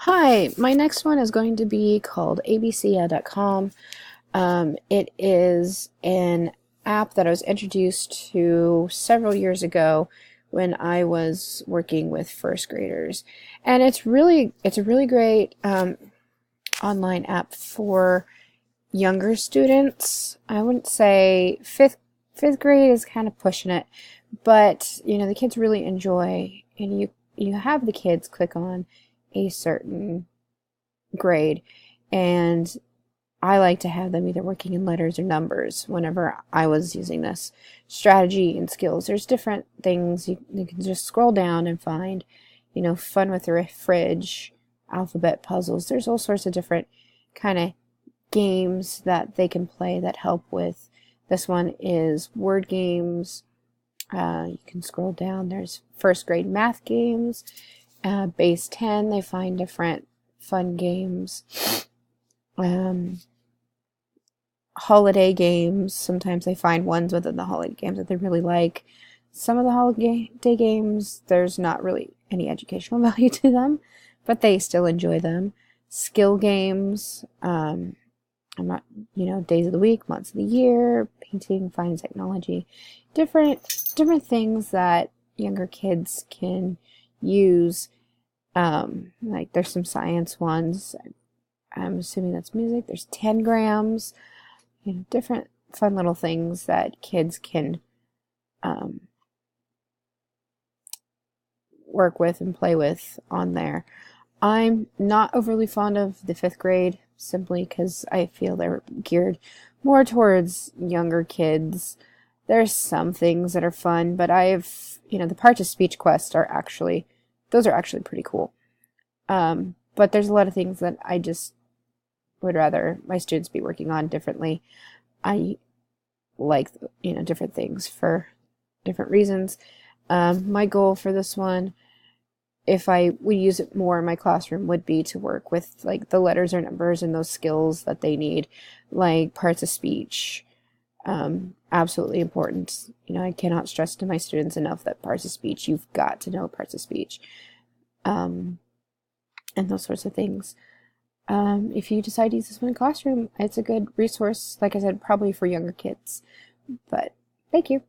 Hi, my next one is going to be called abca.com. It is an app that I was introduced to several years ago when I was working with first graders, and it's a really great online app for younger students. I wouldn't say fifth grade is kind of pushing it, but the kids really enjoy, and you have the kids click on a certain grade, and I like to have them either working in letters or numbers whenever I was using this. Strategy and skills. There's different things you can just scroll down and find, fun with the fridge, alphabet puzzles. There's all sorts of different kind of games that they can play that help with. This one is word games. You can scroll down. There's first grade math games. Base 10, they find different fun games. Holiday games, sometimes they find ones within the holiday games that they really like. Some of the holiday games, there's not really any educational value to them, but they still enjoy them. Skill games, I'm not, days of the week, months of the year, painting, fine technology, different things that younger kids can use. Like there's some science ones. I'm assuming that's music. There's 10 grams, different fun little things that kids can work with and play with on there. I'm not overly fond of the fifth grade simply because I feel they're geared more towards younger kids. There's some things that are fun, but the parts of speech quest those are actually pretty cool. But there's a lot of things that I just would rather my students be working on differently. I like, different things for different reasons. My goal for this one, if I would use it more in my classroom, would be to work with like the letters or numbers and those skills that they need, like parts of speech. Absolutely important. I cannot stress to my students enough that parts of speech, you've got to know parts of speech. And those sorts of things. If you decide to use this one in classroom, it's a good resource, like I said, probably for younger kids. But thank you.